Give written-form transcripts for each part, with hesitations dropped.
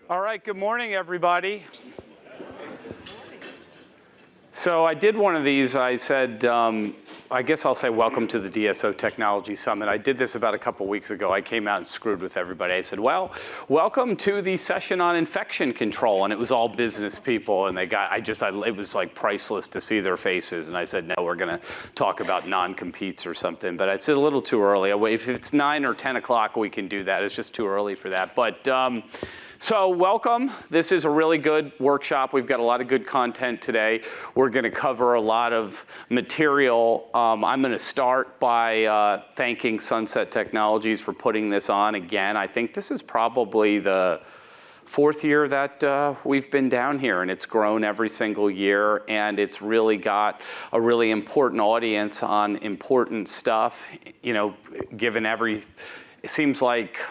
All right, good morning, everybody. So I did one of these. I said, I guess I'll say welcome to the DSO Technology Summit. I did this about a couple weeks ago. I came out and screwed with everybody. I said, well, welcome to the session on infection control. And it was all business people. And it was like priceless to see their faces. And I said, no, we're going to talk about non-competes or something. But it's a little too early. If it's 9 or 10 o'clock, we can do that. It's just too early for that. But so welcome. This is a really good workshop. We've got a lot of good content today. We're going to cover a lot of material. I'm going to start by thanking Sunset Technologies for putting this on again. I think this is probably the fourth year that we've been down here, and it's grown every single year, and it's really got a really important audience on important stuff. You know, it seems like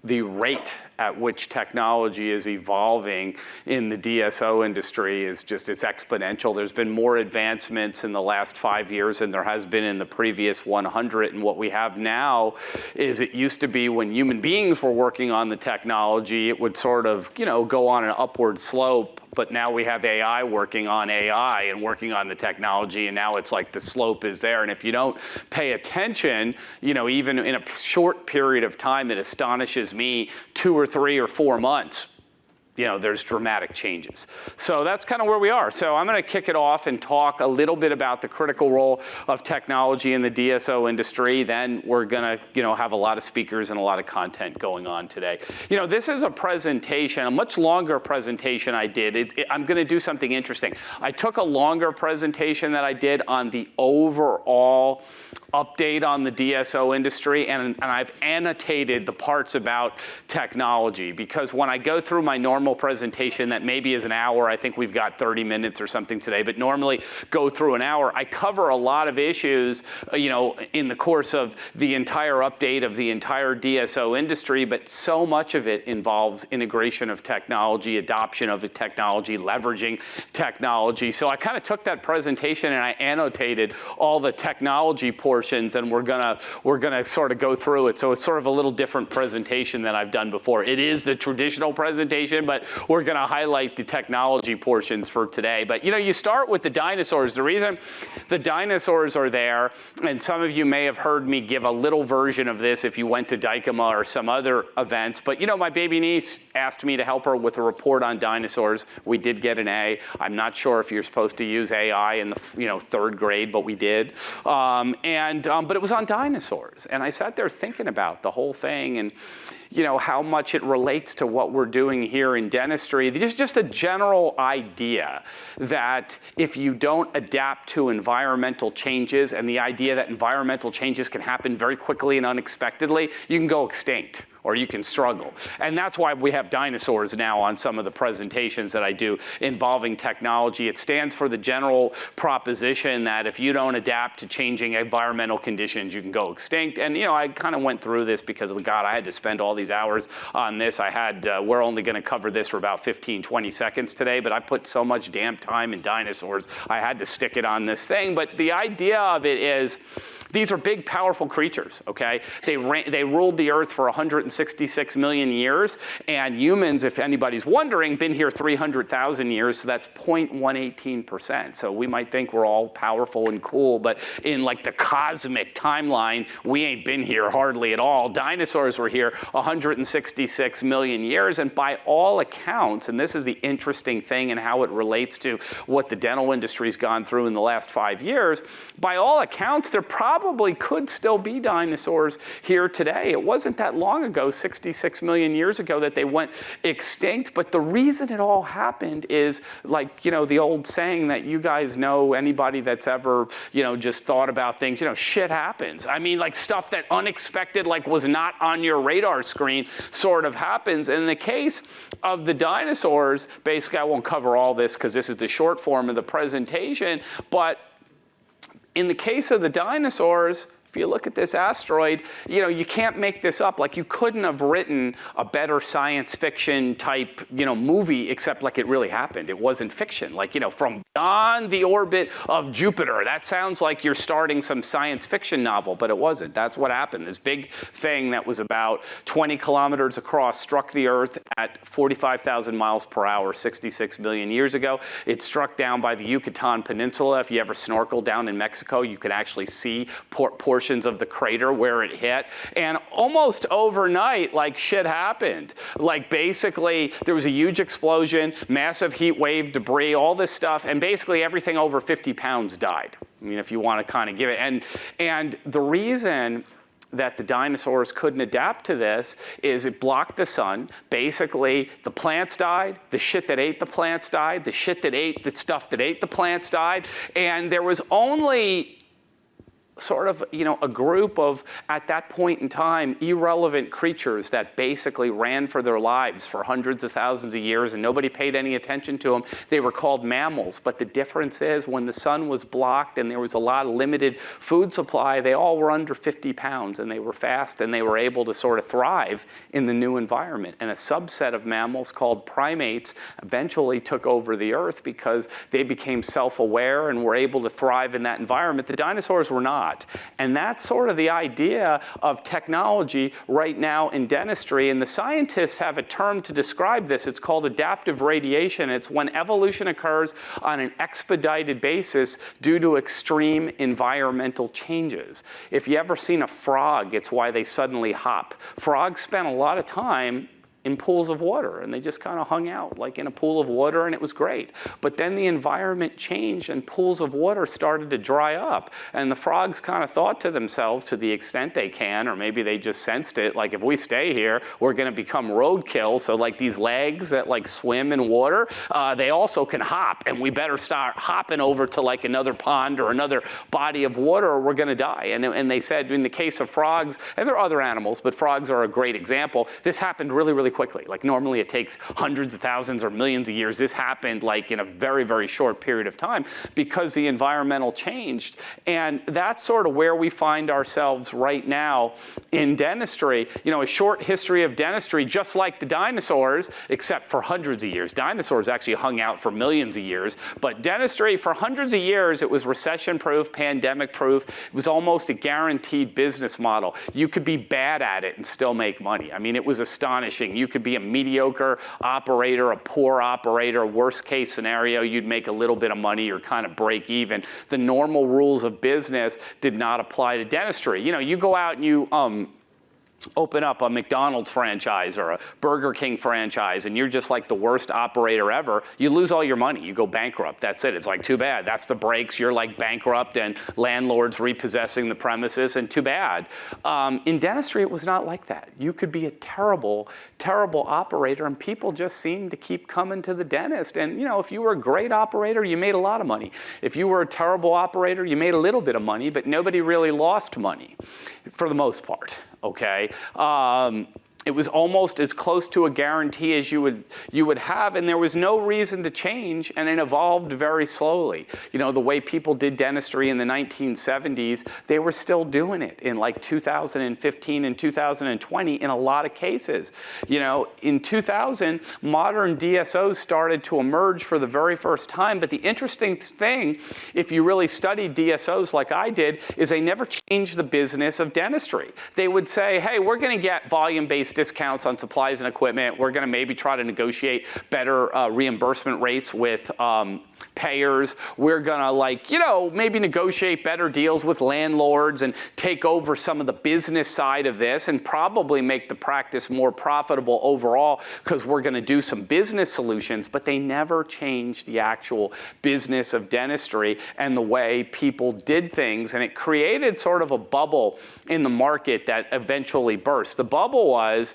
the rate at which technology is evolving in the DSO industry it's exponential. There's been more advancements in the last 5 years than there has been in the previous 100. And what we have now is it used to be when human beings were working on the technology, it would sort of, go on an upward slope. But now we have AI working on AI and working on the technology, and now it's like the slope is there. And if you don't pay attention, even in a short period of time, it astonishes me, 2 or 3 or 4 months, there's dramatic changes. So that's kind of where we are. So I'm going to kick it off and talk a little bit about the critical role of technology in the DSO industry. Then we're going to, have a lot of speakers and a lot of content going on today. This is a presentation, a much longer presentation I did. I'm going to do something interesting. I took a longer presentation that I did on the overall update on the DSO industry, and I've annotated the parts about technology, because when I go through my normal presentation that maybe is an hour, I think we've got 30 minutes or something today, but normally go through an hour, I cover a lot of issues, in the course of the entire update of the entire DSO industry, but so much of it involves integration of technology, adoption of the technology, leveraging technology. So I kind of took that presentation and I annotated all the technology portions, and we're gonna sort of go through it. So it's sort of a little different presentation than I've done before. It is the traditional presentation, but we're going to highlight the technology portions for today. But you start with the dinosaurs. The reason the dinosaurs are there, and some of you may have heard me give a little version of this if you went to Dykema or some other events, but my baby niece asked me to help her with a report on dinosaurs. We did get an A. I'm not sure if you're supposed to use AI in the 3rd grade, but we did. But it was on dinosaurs, and I sat there thinking about the whole thing and how much it relates to what we're doing here in dentistry. There's just a general idea that if you don't adapt to environmental changes, and the idea that environmental changes can happen very quickly and unexpectedly, you can go extinct, or you can struggle. And that's why we have dinosaurs now on some of the presentations that I do involving technology. It stands for the general proposition that if you don't adapt to changing environmental conditions, you can go extinct. And I kind of went through this because, God, I had to spend all these hours on this. We're only gonna cover this for about 15, 20 seconds today, but I put so much damn time in dinosaurs, I had to stick it on this thing. But the idea of it is, these are big, powerful creatures, okay? They ruled the earth for 166 million years, and humans, if anybody's wondering, been here 300,000 years, so that's 0.118%. So we might think we're all powerful and cool, but in like the cosmic timeline, we ain't been here hardly at all. Dinosaurs were here 166 million years, and by all accounts, and this is the interesting thing and how it relates to what the dental industry's gone through in the last 5 years, by all accounts, there probably could still be dinosaurs here today. It wasn't that long ago, 66 million years ago, that they went extinct. But the reason it all happened is, like, the old saying that you guys know, anybody that's ever, just thought about things, shit happens. I mean, like, stuff that unexpected, like, was not on your radar screen sort of happens. And in the case of the dinosaurs, basically, I won't cover all this because this is the short form of the presentation, but in the case of the dinosaurs, if you look at this asteroid, you can't make this up. Like, you couldn't have written a better science fiction type, movie, except like it really happened. It wasn't fiction. Like, from beyond the orbit of Jupiter. That sounds like you're starting some science fiction novel, but it wasn't. That's what happened. This big thing that was about 20 kilometers across struck the Earth at 45,000 miles per hour 66 million years ago. It struck down by the Yucatan Peninsula. If you ever snorkel down in Mexico, you can actually see portions of the crater where it hit. And almost overnight, like, shit happened. Like, basically, there was a huge explosion, massive heat wave, debris, all this stuff, and basically everything over 50 pounds died. I mean, if you want to kind of give it. And the reason that the dinosaurs couldn't adapt to this is it blocked the sun. Basically, the plants died, the shit that ate the plants died, the shit that ate the stuff that ate the plants died, and there was only sort of, a group of, at that point in time, irrelevant creatures that basically ran for their lives for hundreds of thousands of years, and nobody paid any attention to them. They were called mammals. But the difference is, when the sun was blocked and there was a lot of limited food supply, they all were under 50 pounds, and they were fast, and they were able to sort of thrive in the new environment. And a subset of mammals called primates eventually took over the Earth because they became self-aware and were able to thrive in that environment. The dinosaurs were not. And that's sort of the idea of technology right now in dentistry. And the scientists have a term to describe this. It's called adaptive radiation. It's when evolution occurs on an expedited basis due to extreme environmental changes. If you ever seen a frog, it's why they suddenly hop. Frogs spent a lot of time in pools of water, and they just kind of hung out like in a pool of water, and it was great. But then the environment changed and pools of water started to dry up, and the frogs kind of thought to themselves, to the extent they can, or maybe they just sensed it, like, if we stay here, we're gonna become roadkill. So like these legs that like swim in water, they also can hop, and we better start hopping over to like another pond or another body of water, or we're gonna die. And they said, in the case of frogs, and there are other animals, but frogs are a great example, this happened really, really quickly. Like, normally it takes hundreds of thousands or millions of years. This happened like in a very, very short period of time because the environmental changed. And that's sort of where we find ourselves right now in dentistry. A short history of dentistry, just like the dinosaurs, except for hundreds of years. Dinosaurs actually hung out for millions of years, but dentistry, for hundreds of years, it was recession-proof, pandemic-proof. It was almost a guaranteed business model. You could be bad at it and still make money. I mean, it was astonishing. You could be a mediocre operator, a poor operator, worst case scenario, you'd make a little bit of money or kind of break even. The normal rules of business did not apply to dentistry. You go out and you open up a McDonald's franchise or a Burger King franchise, and you're just like the worst operator ever, you lose all your money. You go bankrupt. That's it. It's like, too bad. That's the breaks. You're like bankrupt, and landlords repossessing the premises, and too bad. In dentistry, it was not like that. You could be a terrible, terrible operator, and people just seemed to keep coming to the dentist. And if you were a great operator, you made a lot of money. If you were a terrible operator, you made a little bit of money, but nobody really lost money, for the most part. Okay, it was almost as close to a guarantee as you would have, and there was no reason to change, and it evolved very slowly. The way people did dentistry in the 1970s, they were still doing it in like 2015 and 2020 in a lot of cases. In 2000, modern DSOs started to emerge for the very first time, but the interesting thing, if you really studied DSOs like I did, is they never changed the business of dentistry. They would say, hey, we're gonna get volume-based discounts on supplies and equipment. We're going to maybe try to negotiate better reimbursement rates with payers. We're going to maybe negotiate better deals with landlords and take over some of the business side of this and probably make the practice more profitable overall because we're going to do some business solutions. But they never changed the actual business of dentistry and the way people did things. And it created sort of a bubble in the market that eventually burst. The bubble was,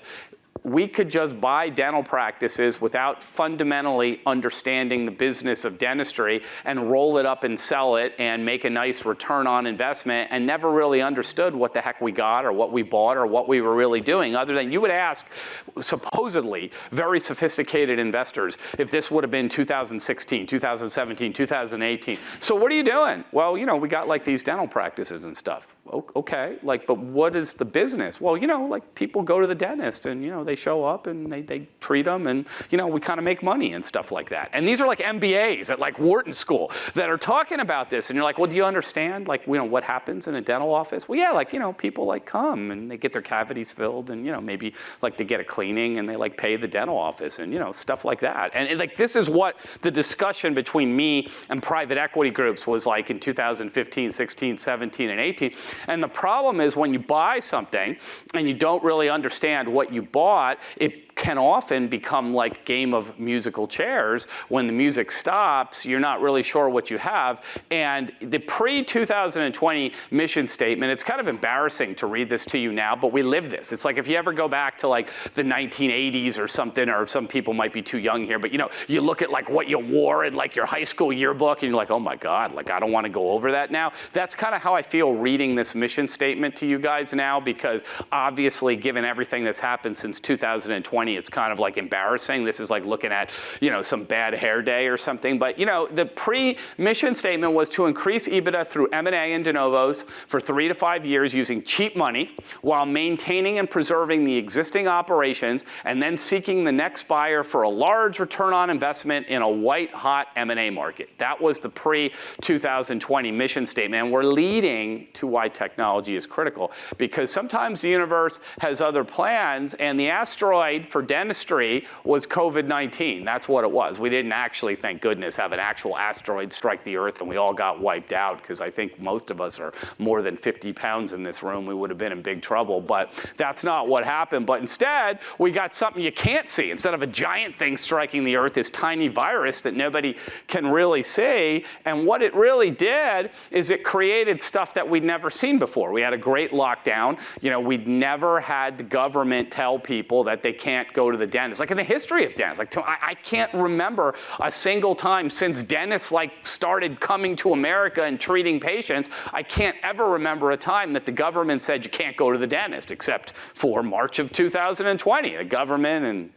we could just buy dental practices without fundamentally understanding the business of dentistry and roll it up and sell it and make a nice return on investment, and never really understood what the heck we got or what we bought or what we were really doing, other than you would ask supposedly very sophisticated investors if this would have been 2016, 2017, 2018. So what are you doing? Well, you know, we got like these dental practices and stuff. Okay, like, but what is the business? Well, you know, like people go to the dentist and, you know, they show up and they treat them and, you know, we kind of make money and stuff like that. And these are like MBAs at like Wharton School that are talking about this. And you're like, well, do you understand like, you know, what happens in a dental office? Well, yeah, like, you know, people like come and they get their cavities filled and, you know, maybe like they get a cleaning and they like pay the dental office and, you know, stuff like that. And like, this is what the discussion between me and private equity groups was like in 2015, 16, 17, and 18. And the problem is when you buy something and you don't really understand what you bought, it can often become like game of musical chairs. When the music stops, you're not really sure what you have. And the pre-2020 mission statement, it's kind of embarrassing to read this to you now, but we live this. It's like if you ever go back to like the 1980s or something, or some people might be too young here, but you know, you look at like what you wore in like your high school yearbook and you're like, oh my God, like I don't want to go over that now. That's kind of how I feel reading this mission statement to you guys now, because obviously given everything that's happened since 2020, it's kind of like embarrassing. This is like looking at, you know, some bad hair day or something. But, you know, the pre-mission statement was to increase EBITDA through M&A and de novos for 3 to 5 years using cheap money while maintaining and preserving the existing operations, and then seeking the next buyer for a large return on investment in a white-hot M&A market. That was the pre-2020 mission statement. And we're leading to why technology is critical, because sometimes the universe has other plans, and the asteroid for dentistry was COVID-19. That's what it was. We didn't actually, thank goodness, have an actual asteroid strike the Earth and we all got wiped out, because I think most of us are more than 50 pounds in this room. We would have been in big trouble, but that's not what happened. But instead, we got something you can't see. Instead of a giant thing striking the Earth, this tiny virus that nobody can really see. And what it really did is it created stuff that we'd never seen before. We had a great lockdown. You know, we'd never had the government tell people that they can't go to the dentist. Like in the history of dentists, like I can't remember a single time since dentists like started coming to America and treating patients, I can't ever remember a time that the government said you can't go to the dentist, except for March of 2020. The government and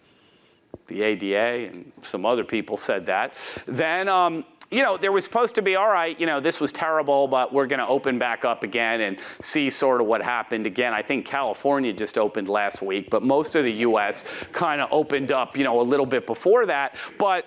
the ADA and some other people said that. Then, you know, there was supposed to be, all right, you know, this was terrible, but we're going to open back up again and see sort of what happened again. I think California just opened last week, but most of the U.S. kind of opened up, you know, a little bit before that. But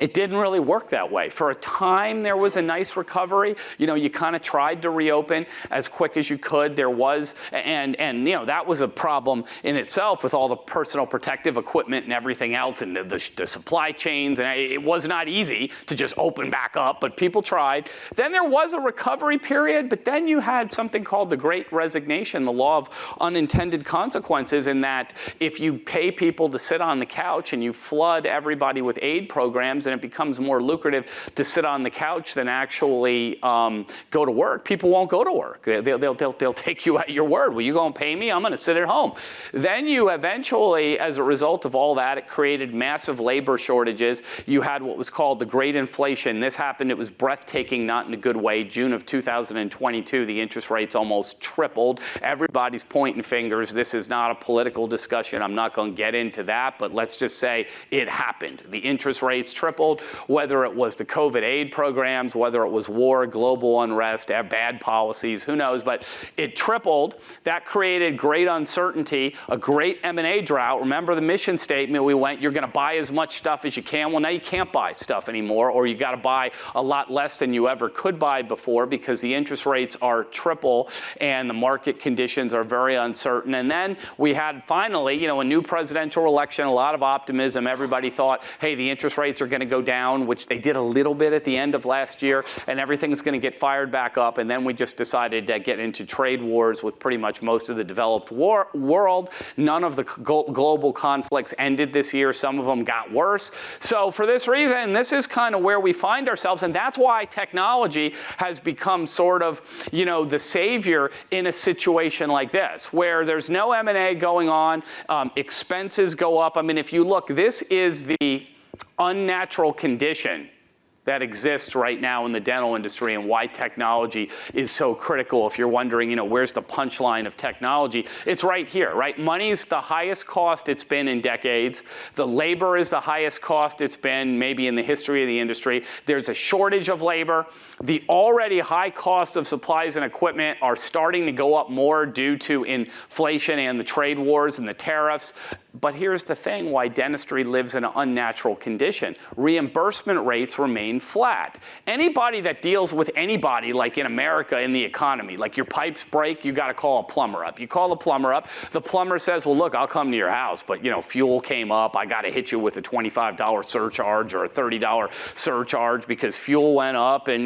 it didn't really work that way. For a time, there was a nice recovery. You know, you kind of tried to reopen as quick as you could. There was, and you know, that was a problem in itself with all the personal protective equipment and everything else, and the supply chains. And it was not easy to just open back up, but people tried. Then there was a recovery period, but then you had something called the Great Resignation, the law of unintended consequences, in that if you pay people to sit on the couch and you flood everybody with aid programs, and it becomes more lucrative to sit on the couch than actually go to work, people won't go to work. They'll take you at your word. Well, you going to pay me? I'm going to sit at home. Then you eventually, as a result of all that, it created massive labor shortages. You had what was called the Great Inflation. This happened. It was breathtaking, not in a good way. June of 2022, the interest rates almost tripled. Everybody's pointing fingers. This is not a political discussion. I'm not going to get into that, but let's just say it happened. The interest rates tripled. Whether it was the COVID aid programs, whether it was war, global unrest, bad policies, who knows, but it tripled. That created great uncertainty, a great M&A drought. Remember the mission statement, we went, you're going to buy as much stuff as you can. Well, now you can't buy stuff anymore, or you got to buy a lot less than you ever could buy before, because the interest rates are triple and the market conditions are very uncertain. And then we had finally, you know, a new presidential election, a lot of optimism. Everybody thought, hey, the interest rates are going to to go down, which they did a little bit at the end of last year, and everything's going to get fired back up. And then we just decided to get into trade wars with pretty much most of the developed world. None of the global conflicts ended this year. Some of them got worse. So for this reason, this is kind of where we find ourselves. And that's why technology has become sort of, the savior in a situation like this, where there's no M&A going on, expenses go up. I mean, if you look, this is the unnatural condition that exists right now in the dental industry and why technology is so critical. If you're wondering, where's the punchline of technology, it's right here, right? Money's the highest cost it's been in decades. The labor is the highest cost it's been maybe in the history of the industry. There's a shortage of labor. The already high cost of supplies and equipment are starting to go up more due to inflation and the trade wars and the tariffs. But here's the thing, why dentistry lives in an unnatural condition. Reimbursement rates remain flat. Anybody that deals with anybody, like in America in the economy, like your pipes break, you got to call a plumber up. You call the plumber up, the plumber says, well, look, I'll come to your house, but fuel came up, I got to hit you with a $25 surcharge or a $30 surcharge because fuel went up, and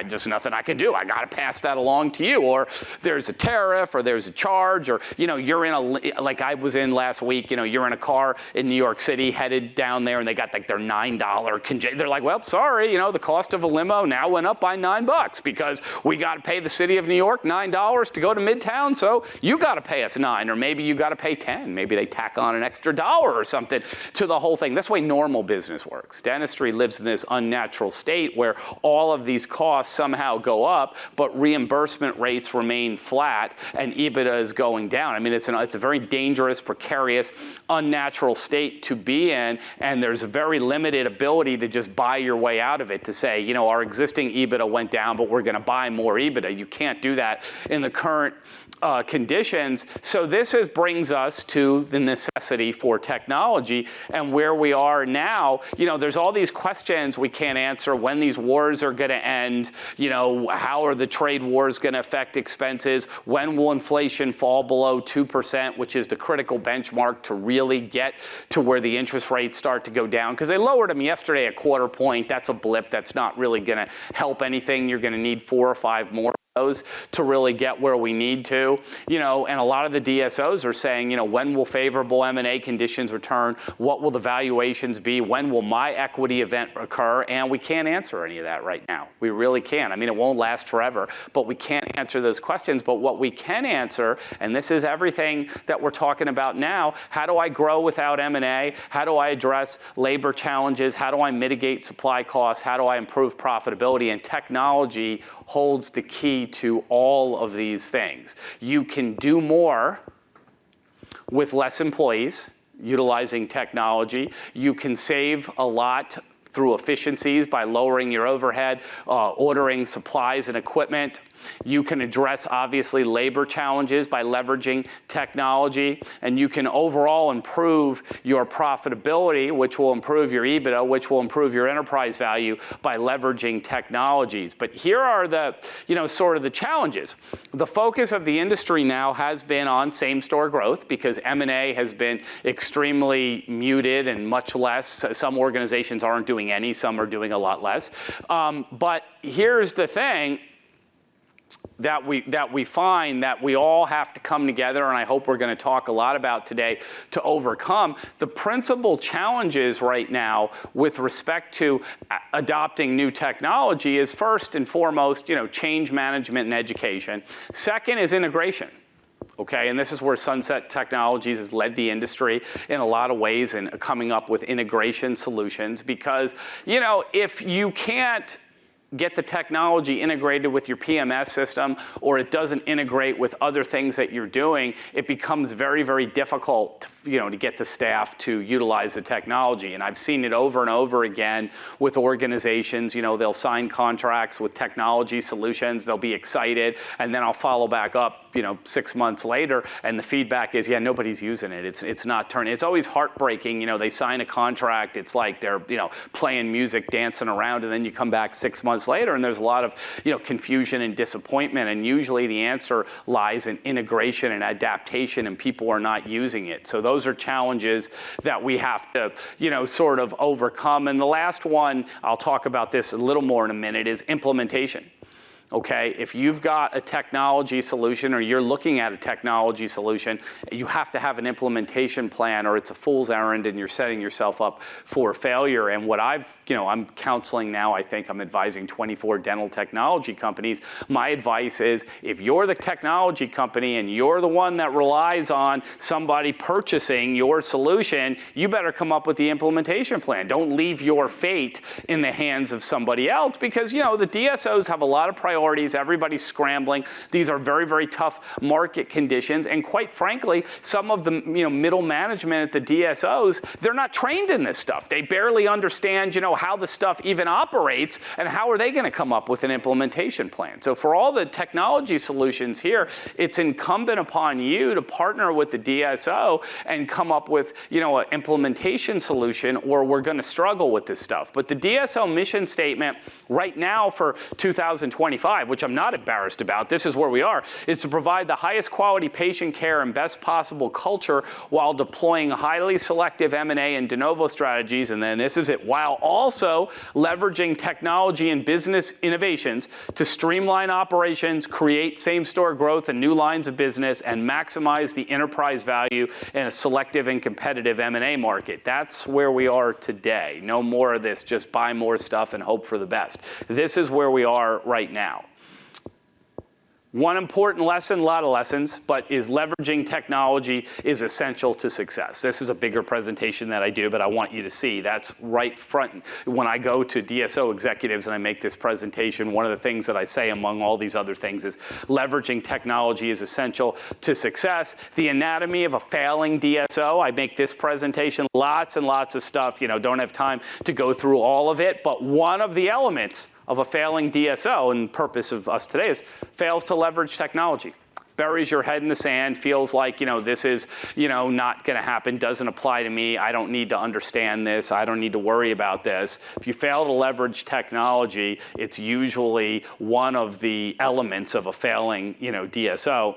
just nothing I can do. I got to pass that along to you. Or there's a tariff, or there's a charge, or you're in like I was in last week, you're in a car in New York City headed down there, and they got like their $9 they're like, well, sorry, the cost of a limo now went up by $9 because we got to pay the city of New York $9 to go to Midtown, so you got to pay us $9, or maybe you got to pay $10. Maybe they tack on an extra $1 or something to the whole thing. That's the way normal business works. Dentistry lives in this unnatural state where all of these costs somehow go up, but reimbursement rates remain flat, and EBITDA is going down. I mean, it's a very dangerous, precarious, unnatural state to be in, and there's a very limited ability to just buy your way out of it, to say, our existing EBITDA went down, but we're going to buy more EBITDA. You can't do that in the current conditions. So this brings us to the necessity for technology and where we are now. There's all these questions we can't answer: when these wars are going to end, how are the trade wars going to affect expenses, when will inflation fall below 2%, which is the critical benchmark to really get to where the interest rates start to go down, because they lowered them yesterday a quarter point. That's a blip. That's not really going to help anything. You're going to need 4 or 5 more those to really get where we need to, and a lot of the DSOs are saying, when will favorable M&A conditions return? What will the valuations be? When will my equity event occur? And we can't answer any of that right now. We really can't. I mean, it won't last forever, but we can't answer those questions. But what we can answer, and this is everything that we're talking about now: how do I grow without M&A? How do I address labor challenges? How do I mitigate supply costs? How do I improve profitability? And technology holds the key to all of these things. You can do more with less employees utilizing technology. You can save a lot through efficiencies by lowering your overhead, ordering supplies and equipment. You can address, obviously, labor challenges by leveraging technology, and you can overall improve your profitability, which will improve your EBITDA, which will improve your enterprise value by leveraging technologies. But here are the, sort of the challenges. The focus of the industry now has been on same-store growth because M&A has been extremely muted and much less. Some organizations aren't doing any, some are doing a lot less. But here's the thing that we find that we all have to come together, and I hope we're going to talk a lot about today, to overcome. The principal challenges right now with respect to adopting new technology is, first and foremost, change management and education. Second is integration. Okay, and this is where Sunset Technologies has led the industry in a lot of ways in coming up with integration solutions, because, if you can't get the technology integrated with your PMS system, or it doesn't integrate with other things that you're doing, it becomes very, very difficult to get the staff to utilize the technology. And I've seen it over and over again with organizations. They'll sign contracts with technology solutions, they'll be excited, and then I'll follow back up 6 months later, and the feedback is, nobody's using it. It's not turning. It's always heartbreaking. They sign a contract, it's like they're playing music, dancing around, and then you come back 6 months months later, and there's a lot of confusion and disappointment, and usually the answer lies in integration and adaptation, and people are not using it. So those are challenges that we have to sort of overcome. And the last one, I'll talk about this a little more in a minute, is implementation. Okay, if you've got a technology solution or you're looking at a technology solution, you have to have an implementation plan or it's a fool's errand and you're setting yourself up for failure. And what I'm counseling now, I think I'm advising 24 dental technology companies. My advice is if you're the technology company and you're the one that relies on somebody purchasing your solution, you better come up with the implementation plan. Don't leave your fate in the hands of somebody else because, the DSOs have a lot of priorities. Everybody's scrambling. These are very, very tough market conditions. And quite frankly, some of the middle management at the DSOs, they're not trained in this stuff. They barely understand how the stuff even operates, and how are they going to come up with an implementation plan? So for all the technology solutions here, it's incumbent upon you to partner with the DSO and come up with an implementation solution, or we're going to struggle with this stuff. But the DSO mission statement right now for 2025, which I'm not embarrassed about, this is where we are, is to provide the highest quality patient care and best possible culture while deploying highly selective M&A and de novo strategies, and then this is it, while also leveraging technology and business innovations to streamline operations, create same-store growth and new lines of business, and maximize the enterprise value in a selective and competitive M&A market. That's where we are today. No more of this, just buy more stuff and hope for the best. This is where we are right now. One important lesson, a lot of lessons, but is leveraging technology is essential to success. This is a bigger presentation that I do, but I want you to see that's right front. When I go to DSO executives and I make this presentation, one of the things that I say among all these other things is leveraging technology is essential to success. The anatomy of a failing DSO, I make this presentation, lots and lots of stuff, don't have time to go through all of it, but one of the elements of a failing DSO, and the purpose of us today is fails to leverage technology. Buries your head in the sand, feels like, this is, not going to happen, doesn't apply to me, I don't need to understand this, I don't need to worry about this. If you fail to leverage technology, it's usually one of the elements of a failing, DSO.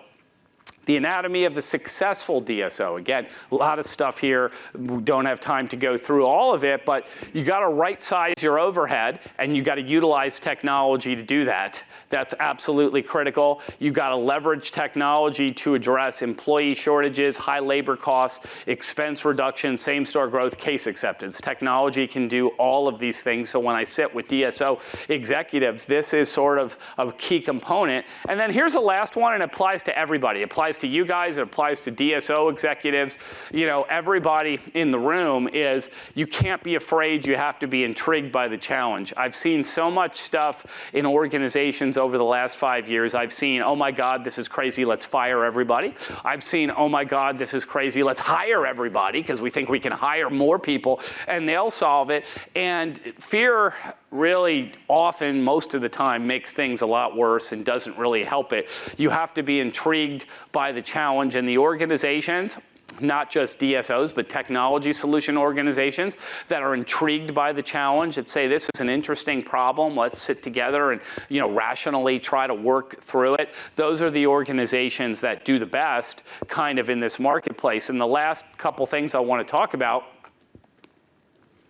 The anatomy of the successful DSO. Again, a lot of stuff here. We don't have time to go through all of it, but you got to right size your overhead and you got to utilize technology to do that. That's absolutely critical. You got to leverage technology to address employee shortages, high labor costs, expense reduction, same-store growth, case acceptance. Technology can do all of these things. So when I sit with DSO executives, this is sort of a key component. And then here's the last one, and it applies to everybody. It applies to you guys. It applies to DSO executives. Everybody in the room is you can't be afraid. You have to be intrigued by the challenge. I've seen so much stuff in organizations over the last 5 years. I've seen, oh my God, this is crazy, let's fire everybody. I've seen, oh my God, this is crazy, let's hire everybody because we think we can hire more people and they'll solve it. And fear really often, most of the time, makes things a lot worse and doesn't really help it. You have to be intrigued by the challenge, and the organizations, not just DSOs, but technology solution organizations that are intrigued by the challenge, that say this is an interesting problem, let's sit together and rationally try to work through it. Those are the organizations that do the best kind of in this marketplace. And the last couple things I want to talk about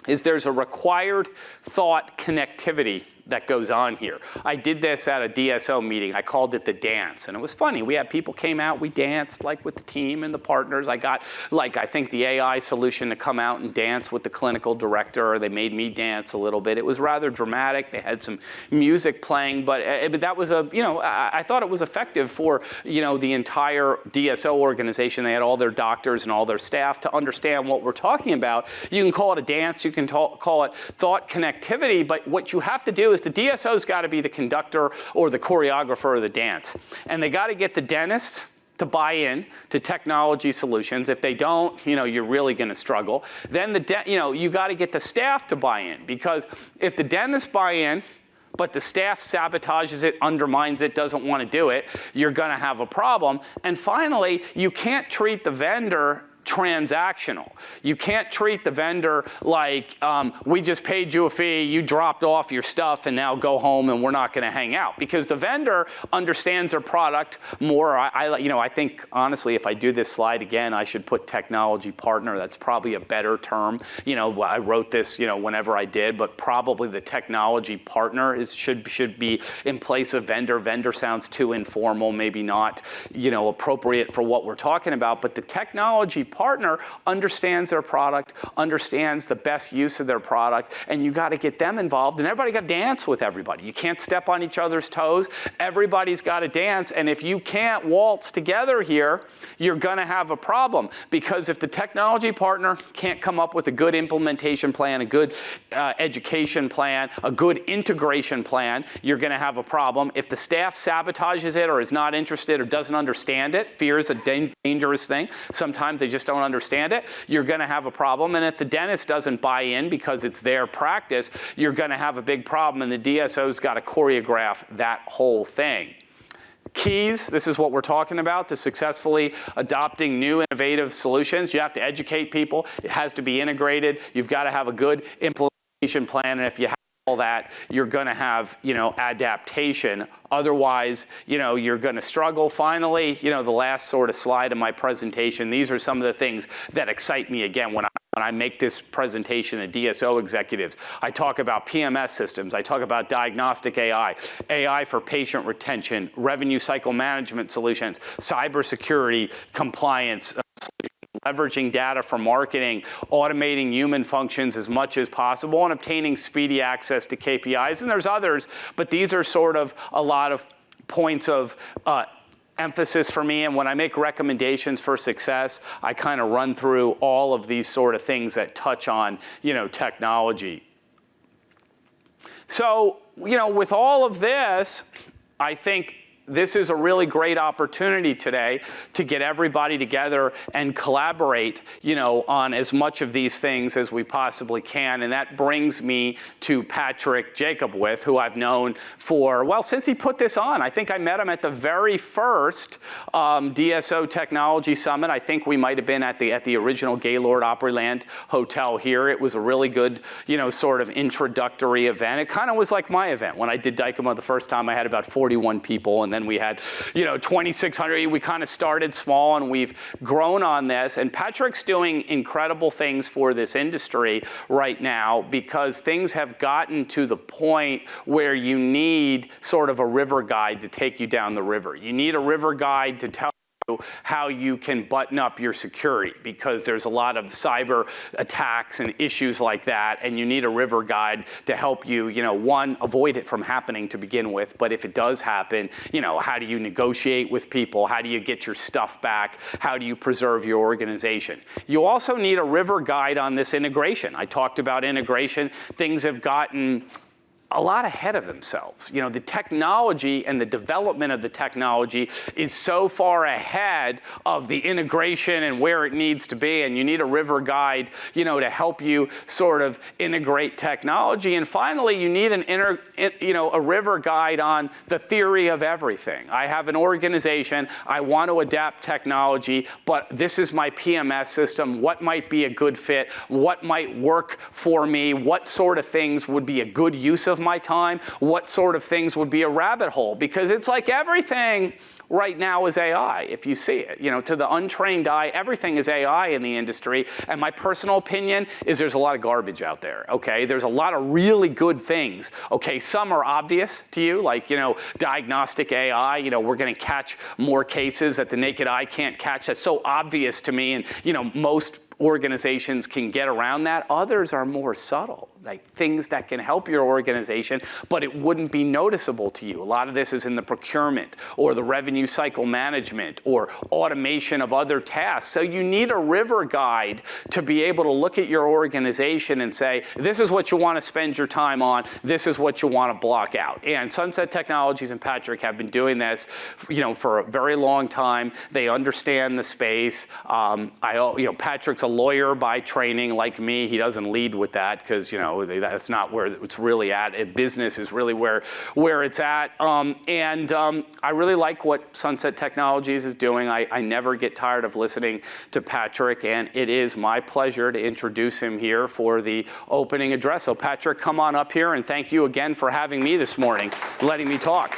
is there's a required thought connectivity that goes on here. I did this at a DSO meeting. I called it the dance, and it was funny. We had people came out, we danced like with the team and the partners. I got I think the AI solution to come out and dance with the clinical director. They made me dance a little bit. It was rather dramatic. They had some music playing, but that was I thought it was effective for the entire DSO organization. They had all their doctors and all their staff to understand what we're talking about. You can call it a dance. You can call it thought connectivity, but what you have to do is the DSO's got to be the conductor or the choreographer of the dance. And they got to get the dentist to buy in to technology solutions. If they don't, you're really going to struggle. Then you got to get the staff to buy in, because if the dentists buy in, but the staff sabotages it, undermines it, doesn't want to do it, you're going to have a problem. And finally, you can't treat the vendor transactional. You can't treat the vendor like we just paid you a fee, you dropped off your stuff, and now go home and we're not going to hang out. Because the vendor understands their product more. I think, honestly, if I do this slide again, I should put technology partner. That's probably a better term. I wrote this, whenever I did, but probably the technology partner should be in place of vendor. Vendor sounds too informal, maybe not, appropriate for what we're talking about. But the technology partner understands their product, understands the best use of their product, and you got to get them involved. And everybody got to dance with everybody. You can't step on each other's toes. Everybody's got to dance. And if you can't waltz together here, you're going to have a problem. Because if the technology partner can't come up with a good implementation plan, a good education plan, a good integration plan, you're going to have a problem. If the staff sabotages it or is not interested or doesn't understand it, fear is a dangerous thing. Sometimes they just don't understand it. You're going to have a problem. And if the dentist doesn't buy in because it's their practice, you're going to have a big problem. And the DSO's got to choreograph that whole thing. Keys, this is what we're talking about, to successfully adopting new innovative solutions. You have to educate people. It has to be integrated. You've got to have a good implementation plan. And if you have all that, you're going to have, adaptation. Otherwise, you're going to struggle. Finally, the last sort of slide of my presentation, these are some of the things that excite me again when I make this presentation to DSO executives. I talk about PMS systems. I talk about diagnostic AI, AI for patient retention, revenue cycle management solutions, cybersecurity, compliance, leveraging data for marketing, automating human functions as much as possible, and obtaining speedy access to KPIs. And there's others, but these are sort of a lot of points of emphasis for me. And when I make recommendations for success, I kind of run through all of these sort of things that touch on, technology. So, with all of this, I think this is a really great opportunity today to get everybody together and collaborate, on as much of these things as we possibly can. And that brings me to Patrick Jacobwith, who I've known for, since he put this on. I think I met him at the very first DSO Technology Summit. I think we might have been at the original Gaylord Opryland Hotel here. It was a really good, sort of introductory event. It kind of was like my event. When I did Dykema the first time, I had about 41 people, and then we had, 2,600. We kind of started small, and we've grown on this. And Patrick's doing incredible things for this industry right now, because things have gotten to the point where you need sort of a river guide to take you down the river. You need a river guide to tell how you can button up your security, because there's a lot of cyber attacks and issues like that, and you need a river guide to help you, one, avoid it from happening to begin with, but if it does happen, how do you negotiate with people? How do you get your stuff back? How do you preserve your organization? You also need a river guide on this integration. I talked about integration. Things have gotten a lot ahead of themselves. The technology and the development of the technology is so far ahead of the integration and where it needs to be, and you need a river guide, to help you sort of integrate technology. And finally, you need a river guide on the theory of everything. I have an organization, I want to adapt technology, but this is my PMS system. What might be a good fit? What might work for me? What sort of things would be a good use of my time? What sort of things would be a rabbit hole? Because it's like everything right now is AI, if you see it. To the untrained eye, everything is AI in the industry. And my personal opinion is there's a lot of garbage out there, okay? There's a lot of really good things, okay? Some are obvious to you, like, diagnostic AI, we're gonna catch more cases that the naked eye can't catch. That's so obvious to me, and, most organizations can get around that. Others are more subtle, like things that can help your organization, but it wouldn't be noticeable to you. A lot of this is in the procurement or the revenue cycle management or automation of other tasks. So you need a river guide to be able to look at your organization and say, this is what you want to spend your time on. This is what you want to block out. And Sunset Technologies and Patrick have been doing this, for a very long time. They understand the space. Patrick's a lawyer by training, like me. He doesn't lead with that because, that's not where it's really at. Business is really where it's at. I really like what Sunset Technologies is doing. I never get tired of listening to Patrick, and it is my pleasure to introduce him here for the opening address. So Patrick, come on up here, and thank you again for having me this morning, letting me talk.